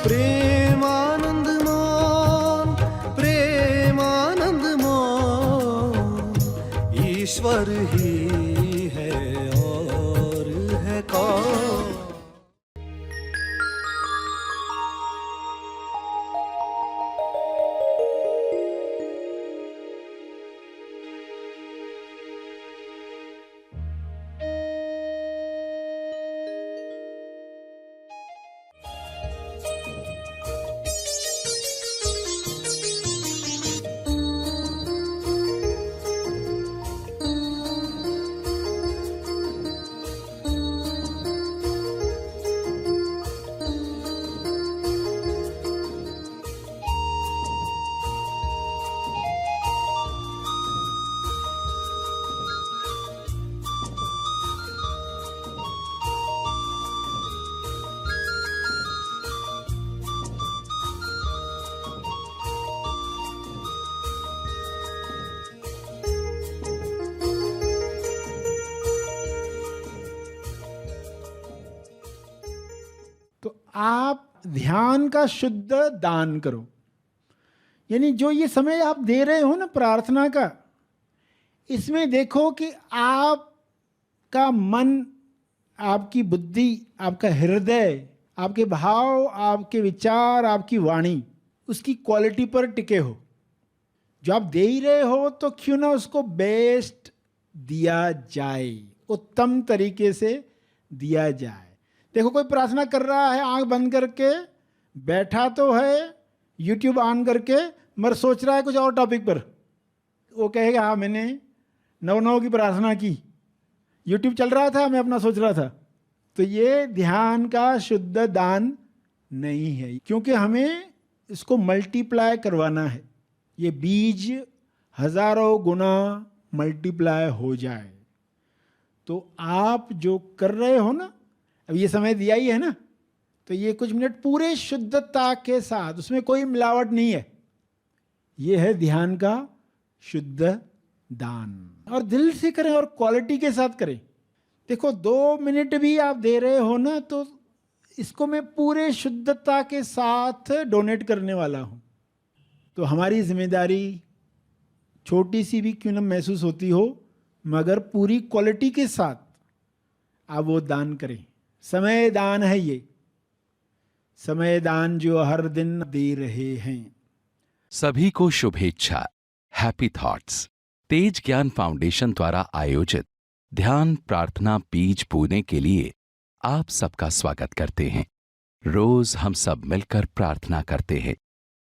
प्रेमानंद मोहन, प्रेमानंद मोहन, ईश्वर ही है और है कौन। तो आप ध्यान का शुद्ध दान करो, यानी जो ये समय आप दे रहे हो ना प्रार्थना का, इसमें देखो कि आपका मन, आपकी बुद्धि, आपका हृदय, आपके भाव, आपके विचार, आपकी वाणी उसकी क्वालिटी पर टिके हो। जो आप दे ही रहे हो तो क्यों ना उसको बेस्ट दिया जाए, उत्तम तरीके से दिया जाए। देखो कोई प्रार्थना कर रहा है आंख बंद करके, बैठा तो है यूट्यूब ऑन करके, मगर सोच रहा है कुछ और टॉपिक पर। वो कहेगा हाँ मैंने 9/9 की प्रार्थना की, यूट्यूब चल रहा था, मैं अपना सोच रहा था। तो ये ध्यान का शुद्ध दान नहीं है, क्योंकि हमें इसको मल्टीप्लाई करवाना है, ये बीज हजारों गुना मल्टीप्लाई हो जाए। तो आप जो कर रहे हो ना, अब ये समय दिया ही है ना, तो ये कुछ मिनट पूरे शुद्धता के साथ, उसमें कोई मिलावट नहीं है, ये है ध्यान का शुद्ध दान। और दिल से करें और क्वालिटी के साथ करें। देखो 2 मिनट भी आप दे रहे हो ना, तो इसको मैं पूरे शुद्धता के साथ डोनेट करने वाला हूँ। तो हमारी जिम्मेदारी छोटी सी भी क्यों न महसूस होती हो, मगर पूरी क्वालिटी के साथ आप वो दान करें। समय दान है ये, समय दान जो हर दिन दे रहे हैं। सभी को शुभेच्छा। हैप्पी थॉट्स तेज ज्ञान फाउंडेशन द्वारा आयोजित ध्यान प्रार्थना बीज बोने के लिए आप सबका स्वागत करते हैं। रोज हम सब मिलकर प्रार्थना करते हैं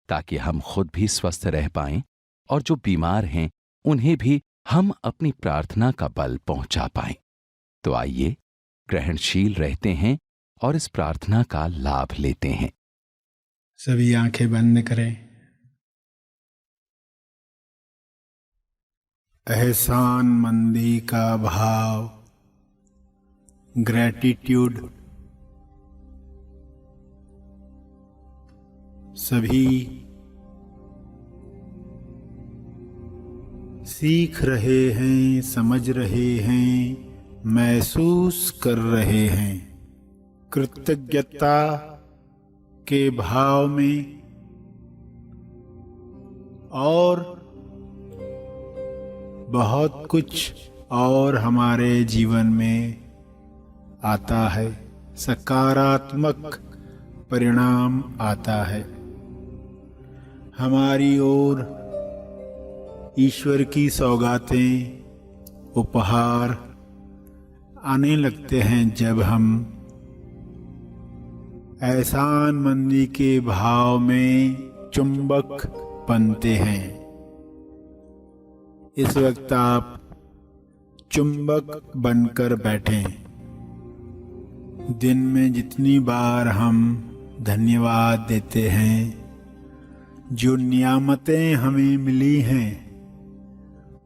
ताकि हम खुद भी स्वस्थ रह पाएं और जो बीमार हैं उन्हें भी हम अपनी प्रार्थना का बल पहुंचा पाएं। तो आइए ग्रहणशील रहते हैं और इस प्रार्थना का लाभ लेते हैं। सभी आंखें बंद करें। एहसान मंदी का भाव, ग्रैटिट्यूड सभी सीख रहे हैं, समझ रहे हैं, महसूस कर रहे हैं। कृतज्ञता के भाव में और बहुत कुछ और हमारे जीवन में आता है, सकारात्मक परिणाम आता है। हमारी ओर ईश्वर की सौगातें, उपहार आने लगते हैं जब हम एहसानमंदी के भाव में चुंबक बनते हैं। इस वक्त आप चुंबक बनकर बैठें। दिन में जितनी बार हम धन्यवाद देते हैं, जो नियामतें हमें मिली हैं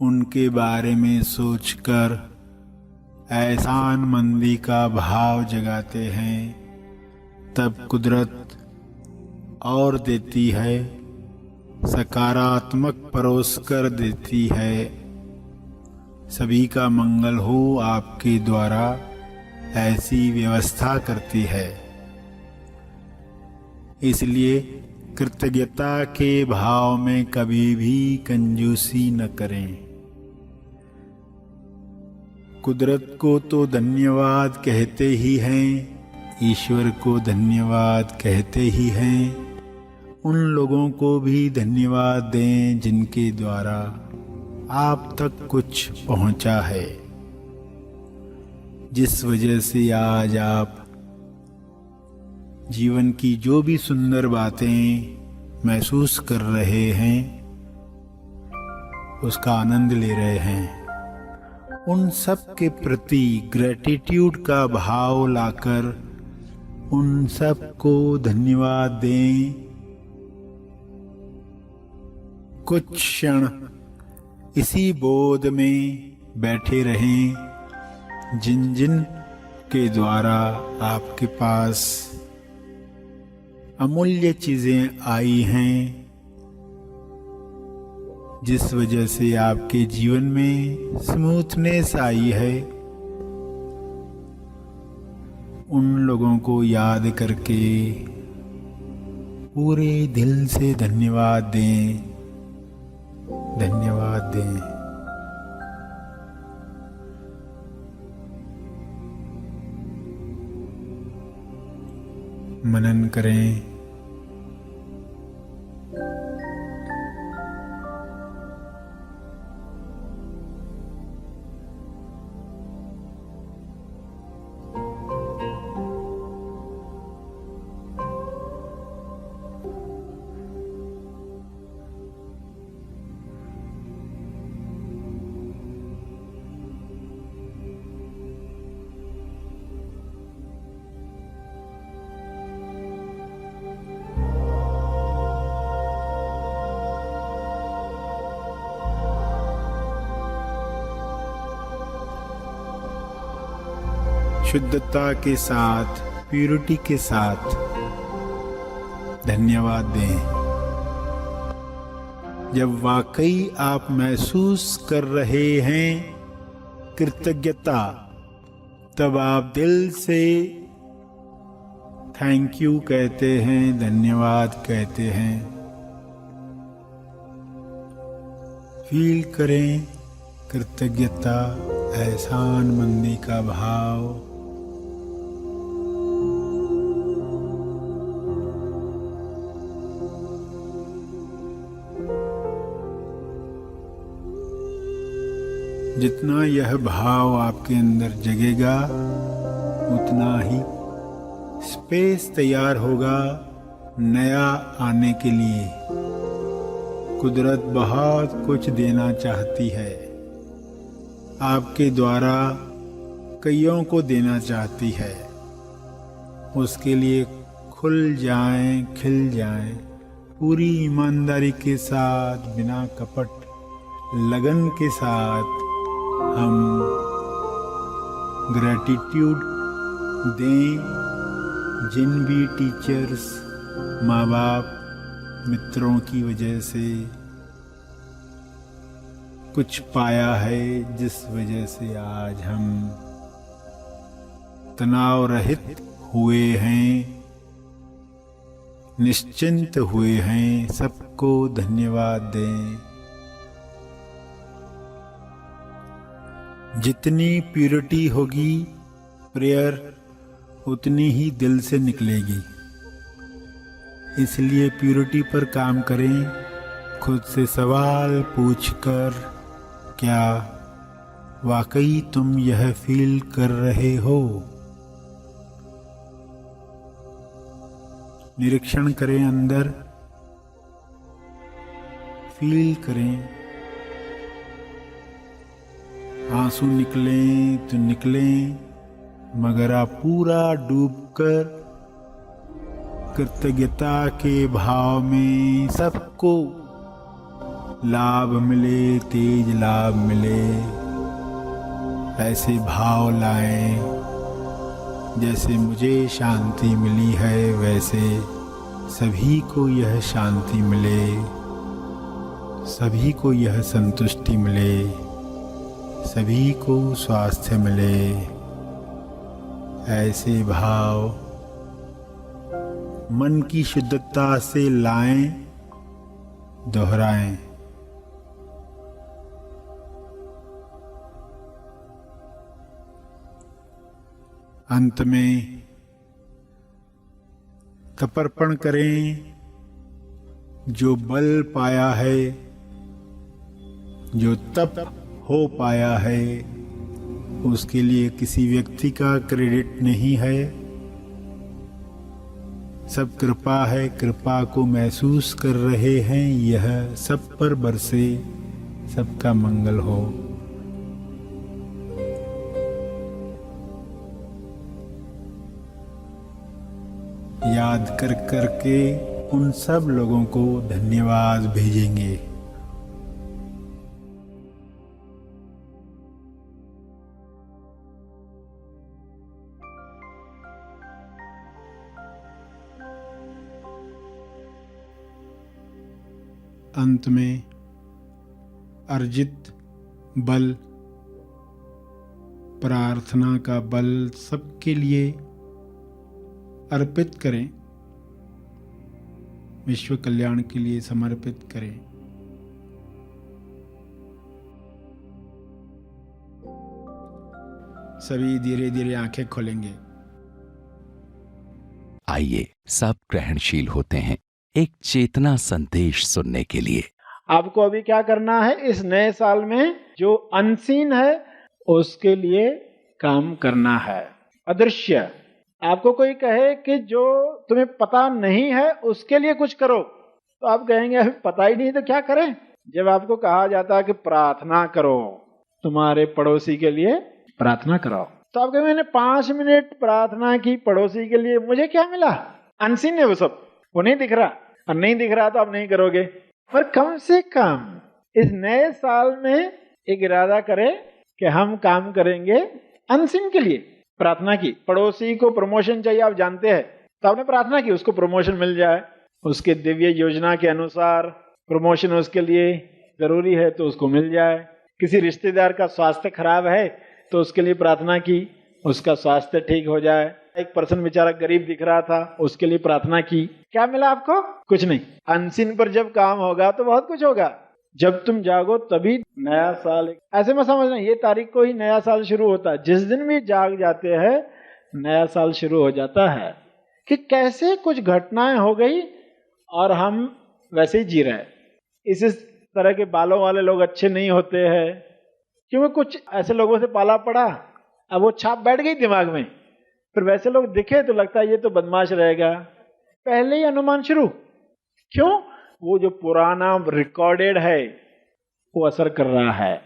उनके बारे में सोचकर एहसानमंदी का भाव जगाते हैं, तब कुदरत और देती है, सकारात्मक परोस कर देती है। सभी का मंगल हो आपके द्वारा ऐसी व्यवस्था करती है। इसलिए कृतज्ञता के भाव में कभी भी कंजूसी न करें। कुदरत को तो धन्यवाद कहते ही हैं, ईश्वर को धन्यवाद कहते ही हैं। उन लोगों को भी धन्यवाद दें जिनके द्वारा आप तक कुछ पहुंचा है, जिस वजह से आज आप जीवन की जो भी सुंदर बातें महसूस कर रहे हैं उसका आनंद ले रहे हैं। उन सब के प्रति ग्रेटिट्यूड का भाव लाकर उन सब को धन्यवाद दें। कुछ क्षण इसी बोध में बैठे रहें जिन जिन के द्वारा आपके पास अमूल्य चीजें आई हैं, जिस वजह से आपके जीवन में स्मूथनेस आई है। उन लोगों को याद करके पूरे दिल से धन्यवाद दें, धन्यवाद दें। मनन करें। शुद्धता के साथ, प्यूरिटी के साथ धन्यवाद दें। जब वाकई आप महसूस कर रहे हैं कृतज्ञता, तब आप दिल से थैंक यू कहते हैं, धन्यवाद कहते हैं। फील करें कृतज्ञता, एहसानमंदी का भाव। जितना यह भाव आपके अंदर जगेगा उतना ही स्पेस तैयार होगा नया आने के लिए। कुदरत बहुत कुछ देना चाहती है, आपके द्वारा कईयों को देना चाहती है। उसके लिए खुल जाएं, खिल जाएं, पूरी ईमानदारी के साथ, बिना कपट, लगन के साथ हम ग्रैटिट्यूड दें। जिन भी टीचर्स, माँ बाप, मित्रों की वजह से कुछ पाया है, जिस वजह से आज हम तनाव रहित हुए हैं, निश्चिंत हुए हैं, सबको धन्यवाद दें। जितनी प्यूरिटी होगी प्रेयर उतनी ही दिल से निकलेगी। इसलिए प्यूरिटी पर काम करें। खुद से सवाल पूछकर, क्या वाकई तुम यह फील कर रहे हो? निरीक्षण करें, अंदर फील करें। आंसू निकलें तो निकलें, मगर आप पूरा डूबकर कृतज्ञता के भाव में सबको लाभ मिले, तेज लाभ मिले, ऐसे भाव लाएं। जैसे मुझे शांति मिली है वैसे सभी को यह शांति मिले, सभी को यह संतुष्टि मिले, सभी को स्वास्थ्य मिले। ऐसे भाव मन की शुद्धता से लाएं, दोहराएं। अंत में तपर्पण करें। जो बल पाया है, जो तप हो पाया है, उसके लिए किसी व्यक्ति का क्रेडिट नहीं है। सब कृपा है, कृपा को महसूस कर रहे हैं। यह सब पर बरसे, सबका मंगल हो। याद कर करके उन सब लोगों को धन्यवाद भेजेंगे। अंत में अर्जित बल, प्रार्थना का बल सबके लिए अर्पित करें, विश्व कल्याण के लिए समर्पित करें। सभी धीरे धीरे आंखें खोलेंगे। आइए सब ग्रहणशील होते हैं एक चेतना संदेश सुनने के लिए। आपको अभी क्या करना है, इस नए साल में जो अनसीन है उसके लिए काम करना है। अदृश्य, आपको कोई कहे कि जो तुम्हें पता नहीं है उसके लिए कुछ करो, तो आप कहेंगे अभी पता ही नहीं तो क्या करें। जब आपको कहा जाता है कि प्रार्थना करो, तुम्हारे पड़ोसी के लिए प्रार्थना करो, तो आप कहेंगे मैंने 5 मिनट प्रार्थना की पड़ोसी के लिए, मुझे क्या मिला? अनसीन है वो सब, वो नहीं दिख रहा, और नहीं दिख रहा तो आप नहीं करोगे। पर कम से कम इस नए साल में एक इरादा करें कि हम काम करेंगे अनसीन के लिए। प्रार्थना की, पड़ोसी को प्रमोशन चाहिए, आप जानते हैं, तो आपने प्रार्थना की उसको प्रमोशन मिल जाए, उसके दिव्य योजना के अनुसार प्रमोशन उसके लिए जरूरी है तो उसको मिल जाए। किसी रिश्तेदार का स्वास्थ्य खराब है तो उसके लिए प्रार्थना की, उसका स्वास्थ्य ठीक हो जाए। एक पर्सन बेचारा गरीब दिख रहा था, उसके लिए प्रार्थना की। क्या मिला आपको? कुछ नहीं। अनसीन पर जब काम होगा तो बहुत कुछ होगा। जब तुम जागो तभी नया साल, ऐसे में समझना ये तारीख को ही नया साल शुरू होता है। जिस दिन भी जाग जाते हैं नया साल शुरू हो जाता है। कि कैसे कुछ घटनाएं हो गई और हम वैसे ही जी रहे हैं। इस तरह के बालों वाले लोग अच्छे नहीं होते हैं, क्योंकि कुछ ऐसे लोगों से पाला पड़ा, अब वो छाप बैठ गई दिमाग में। फिर वैसे लोग दिखे तो लगता है ये तो बदमाश रहेगा, पहले ही अनुमान शुरू। क्यों? वो जो पुराना रिकॉर्डेड है वो असर कर रहा है।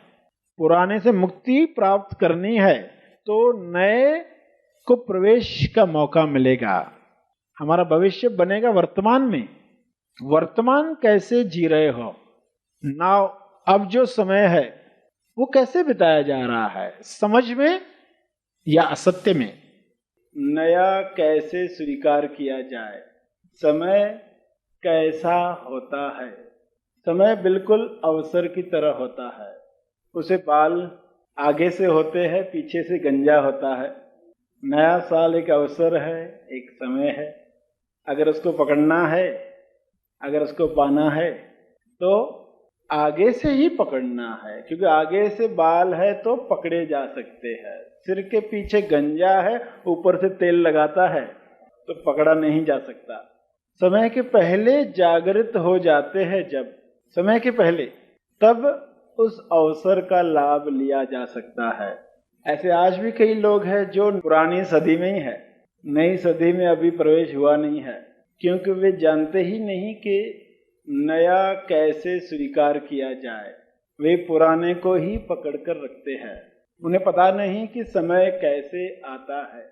पुराने से मुक्ति प्राप्त करनी है तो नए को प्रवेश का मौका मिलेगा। हमारा भविष्य बनेगा वर्तमान में। वर्तमान कैसे जी रहे हो, नाउ, अब जो समय है वो कैसे बिताया जा रहा है, समझ में या असत्य में। नया कैसे स्वीकार किया जाए, समय कैसा होता है। समय बिल्कुल अवसर की तरह होता है। उसे बाल आगे से होते हैं, पीछे से गंजा होता है। नया साल एक अवसर है, एक समय है। अगर उसको पकड़ना है, अगर उसको पाना है तो आगे से ही पकड़ना है, क्योंकि आगे से बाल है तो पकड़े जा सकते हैं। सिर के पीछे गंजा है, ऊपर से तेल लगाता है तो पकड़ा नहीं जा सकता। समय के पहले जागृत हो जाते हैं, जब समय के पहले, तब उस अवसर का लाभ लिया जा सकता है। ऐसे आज भी कई लोग हैं जो पुरानी सदी में ही है, नई सदी में अभी प्रवेश हुआ नहीं है, क्योंकि वे जानते ही नहीं कि नया कैसे स्वीकार किया जाए। वे पुराने को ही पकड़ कर रखते हैं। उन्हें पता नहीं कि समय कैसे आता है।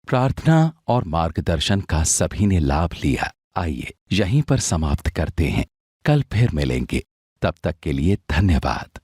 प्रार्थना और मार्गदर्शन का सभी ने लाभ लिया। आइए यहीं पर समाप्त करते हैं, कल फिर मिलेंगे। तब तक के लिए धन्यवाद।